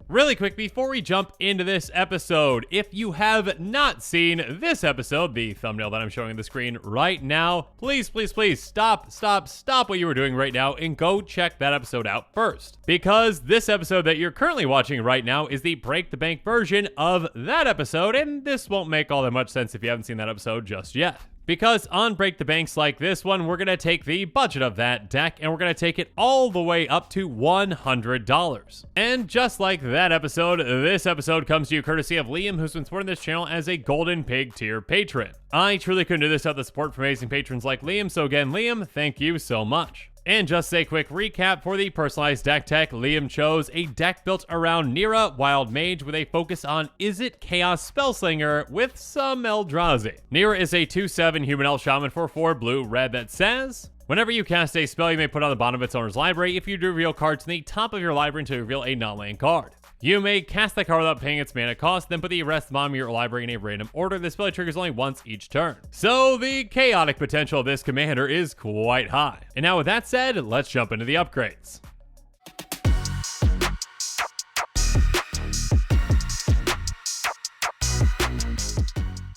Really quick, before we jump into this episode, if you have not seen this episode, the thumbnail that I'm showing on the screen right now, please stop what you were doing right now and go check that episode out first. Because this episode that you're currently watching right now is the Break the Bank version of that episode, and this won't make all that much sense if you haven't seen that episode just yet. Because on Break the Banks like this one, we're going to take the budget of that deck and we're going to take it all the way up to $100. And just like that episode, this episode comes to you courtesy of Liam, who's been supporting this channel as a Golden Pig tier patron. I truly couldn't do this without the support from amazing patrons like Liam, so again, Liam, thank you so much. And just a quick recap for the personalized deck tech, Liam chose a deck built around Neera, Wild Mage, with a focus on Izzet Chaos Spellslinger with some Eldrazi. Neera is a 2/7 Human Elf Shaman for 4 blue-red that says, whenever you cast a spell, you may put on the bottom of its owner's library. If you do reveal cards in the top of your library until you reveal a non-land card. You may cast that card without paying its mana cost, then put the rest of the bottom of your library in a random order. This spell triggers only once each turn. So the chaotic potential of this commander is quite high. And now with that said, let's jump into the upgrades.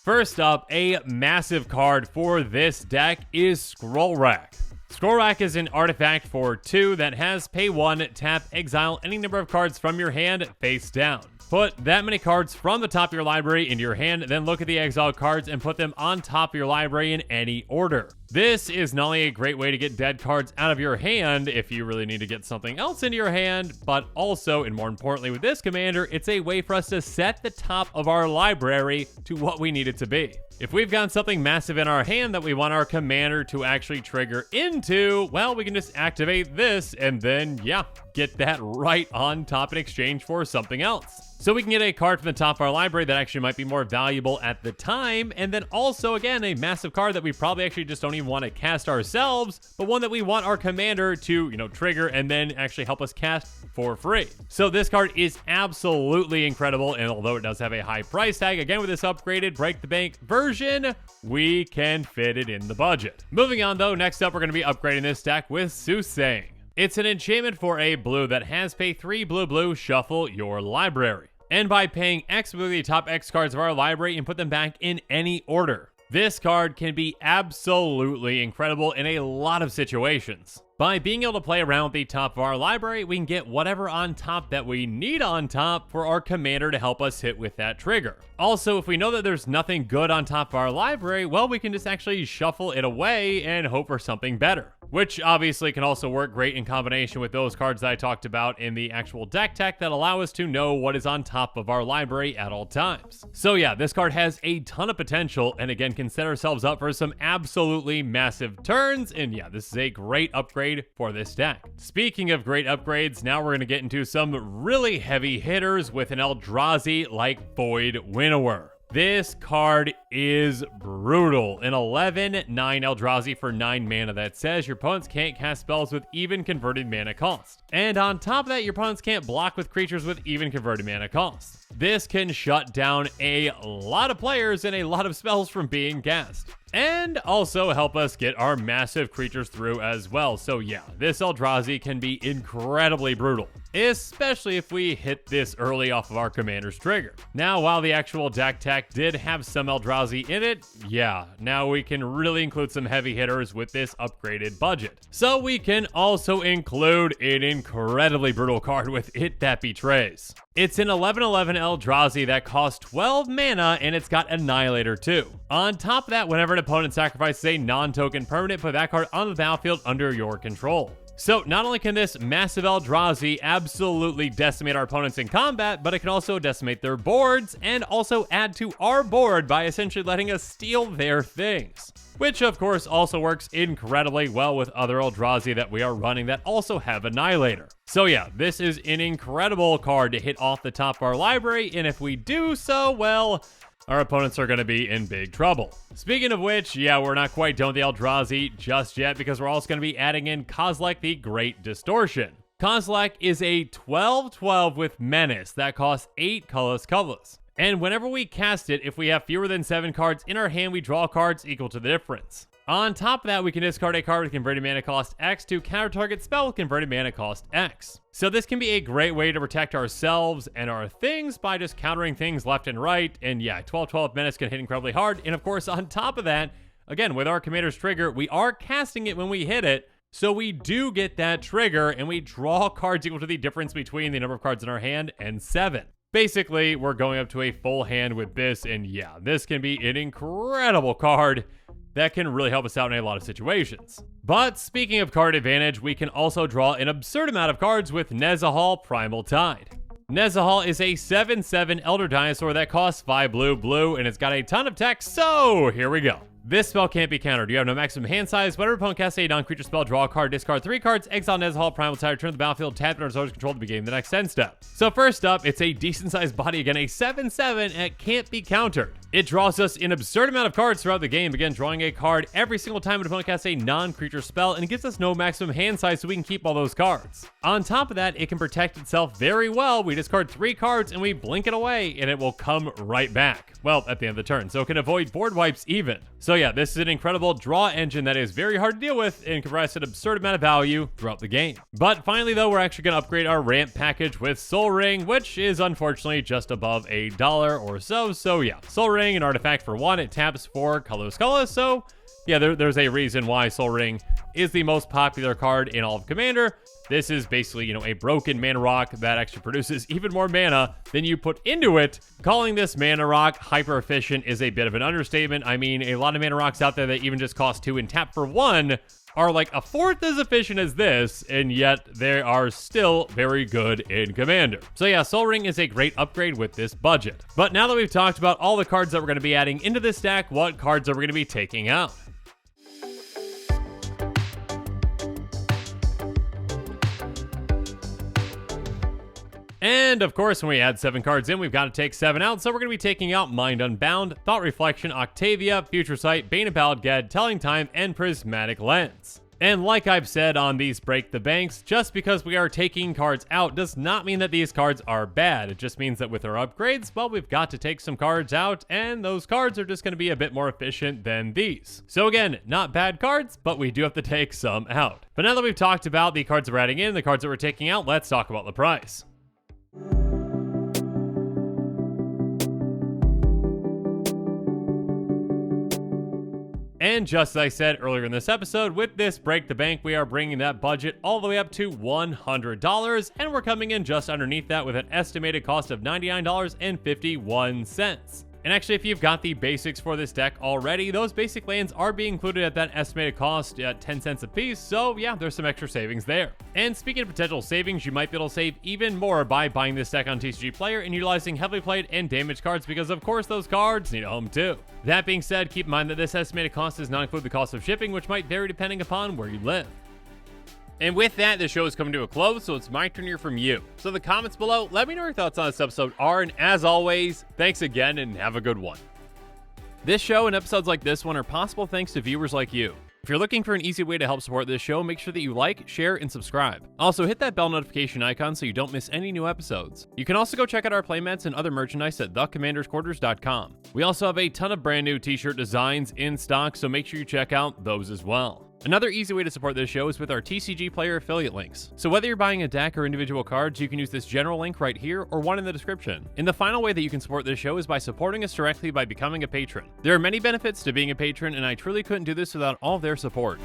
First up, a massive card for this deck is Scroll Rack. Scroll Rack is an artifact for 2 that has pay 1, tap, exile any number of cards from your hand face down. Put that many cards from the top of your library into your hand, then look at the exiled cards and put them on top of your library in any order. This is not only a great way to get dead cards out of your hand if you really need to get something else into your hand, but also, and more importantly with this commander, it's a way for us to set the top of our library to what we need it to be. If we've got something massive in our hand that we want our commander to actually trigger into, well, we can just activate this and then, yeah, get that right on top in exchange for something else. So we can get a card from the top of our library that actually might be more valuable at the time, and then also, again, a massive card that we probably actually just don't even want to cast ourselves, but one that we want our commander to, trigger and then actually help us cast for free. So this card is absolutely incredible, and although it does have a high price tag, again, with this upgraded Break the Bank version, we can fit it in the budget. Moving on, though, next up, we're going to be upgrading this deck with Soothsaying. It's an enchantment for a blue that has pay 3 blue, shuffle your library. And by paying X, we the top X cards of our library and put them back in any order. This card can be absolutely incredible in a lot of situations. By being able to play around with the top of our library, we can get whatever on top that we need on top for our commander to help us hit with that trigger. Also, if we know that there's nothing good on top of our library, well, we can just actually shuffle it away and hope for something better. Which obviously can also work great in combination with those cards that I talked about in the actual deck tech that allow us to know what is on top of our library at all times. So yeah, this card has a ton of potential, and again, can set ourselves up for some absolutely massive turns, and yeah, this is a great upgrade for this deck. Speaking of great upgrades, now we're going to get into some really heavy hitters with an Eldrazi like Void Winnower. This card is brutal. An 11/9 Eldrazi for 9 mana that says your opponents can't cast spells with even converted mana cost. And on top of that, your opponents can't block with creatures with even converted mana cost. This can shut down a lot of players and a lot of spells from being cast. And also help us get our massive creatures through as well. So yeah, this Eldrazi can be incredibly brutal, especially if we hit this early off of our commander's trigger. Now, while the actual deck tech did have some Eldrazi in it, yeah, now we can really include some heavy hitters with this upgraded budget. So we can also include an incredibly brutal card with It That Betrays. It's an 11/11 Eldrazi that costs 12 mana, and it's got Annihilator too. On top of that, whenever an opponent sacrifices a non-token permanent, put that card on the battlefield under your control. So not only can this massive Eldrazi absolutely decimate our opponents in combat, but it can also decimate their boards and also add to our board by essentially letting us steal their things. Which of course also works incredibly well with other Eldrazi that we are running that also have Annihilator. So yeah, this is an incredible card to hit off the top of our library, and if we do so, well, our opponents are going to be in big trouble. Speaking of which, yeah, we're not quite done with the Eldrazi just yet, because we're also going to be adding in Kozilek the Great Distortion. Kozilek is a 12/12 with Menace that costs 8 colorless. And whenever we cast it, if we have fewer than 7 cards in our hand, we draw cards equal to the difference. On top of that, we can discard a card with converted mana cost X to counter target spell with converted mana cost X. So this can be a great way to protect ourselves and our things by just countering things left and right. And yeah, 12/12 menace can hit incredibly hard. And of course, on top of that, again, with our commander's trigger, we are casting it when we hit it. So we do get that trigger and we draw cards equal to the difference between the number of cards in our hand and 7. Basically, we're going up to a full hand with this. And yeah, this can be an incredible card that can really help us out in a lot of situations. But speaking of card advantage, we can also draw an absurd amount of cards with Nezahal Primal Tide. Nezahal is a 7/7 Elder Dinosaur that costs 5 blue, and it's got a ton of text, so here we go. This spell can't be countered. You have no maximum hand size. Whenever opponent casts a non-creature spell, draw a card, discard 3 cards, exile Nezahal Primal Tide, return to the battlefield, tap it under source control to begin the next end step. So first up, it's a decent-sized body, again, a 7/7, and it can't be countered. It draws us an absurd amount of cards throughout the game, again, drawing a card every single time an opponent casts a non-creature spell, and it gives us no maximum hand size so we can keep all those cards. On top of that, it can protect itself very well. We discard 3 cards and we blink it away, and it will come right back. Well, at the end of the turn, so it can avoid board wipes even. So yeah, this is an incredible draw engine that is very hard to deal with and can provide an absurd amount of value throughout the game. But finally though, we're actually going to upgrade our ramp package with Soul Ring, which is unfortunately just above $1 or so. So yeah, Soul Ring, an artifact for 1, it taps for colorless colorless. So yeah, there's a reason why Soul Ring is the most popular card in all of Commander. This is basically, you know, a broken mana rock that actually produces even more mana than you put into it. Calling this mana rock hyper efficient is a bit of an understatement. I mean, a lot of mana rocks out there that even just cost 2 and tap for 1 are like a fourth as efficient as this, and yet they are still very good in Commander. So yeah, Soul Ring is a great upgrade with this budget. But now that we've talked about all the cards that we're going to be adding into this deck, what cards are we going to be taking out? And of course, when we add 7 cards in, we've got to take 7 out. So we're going to be taking out Mind Unbound, Thought Reflection, Octavia, Future Sight, Bane of Balged, Telling Time, and Prismatic Lens. And like I've said on these Break the Banks, just because we are taking cards out does not mean that these cards are bad. It just means that with our upgrades, well, we've got to take some cards out, and those cards are just going to be a bit more efficient than these. So again, not bad cards, but we do have to take some out. But now that we've talked about the cards that we're adding in, the cards that we're taking out, let's talk about the price. And just as I said earlier in this episode, with this Break the Bank, we are bringing that budget all the way up to $100, and we're coming in just underneath that with an estimated cost of $99.51. And actually, if you've got the basics for this deck already, those basic lands are being included at that estimated cost at 10 cents a piece, so yeah, there's some extra savings there. And speaking of potential savings, you might be able to save even more by buying this deck on TCG Player and utilizing heavily played and damaged cards, because of course those cards need a home too. That being said, keep in mind that this estimated cost does not include the cost of shipping, which might vary depending upon where you live. And with that, the show is coming to a close, so it's my turn to hear from you. So the comments below, let me know your thoughts on this episode are, and as always, thanks again and have a good one. This show and episodes like this one are possible thanks to viewers like you. If you're looking for an easy way to help support this show, make sure that you like, share, and subscribe. Also, hit that bell notification icon so you don't miss any new episodes. You can also go check out our playmats and other merchandise at thecommandersquarters.com. We also have a ton of brand new t-shirt designs in stock, so make sure you check out those as well. Another easy way to support this show is with our TCG Player affiliate links. So whether you're buying a deck or individual cards, you can use this general link right here or one in the description. And the final way that you can support this show is by supporting us directly by becoming a patron. There are many benefits to being a patron, and I truly couldn't do this without all of their support.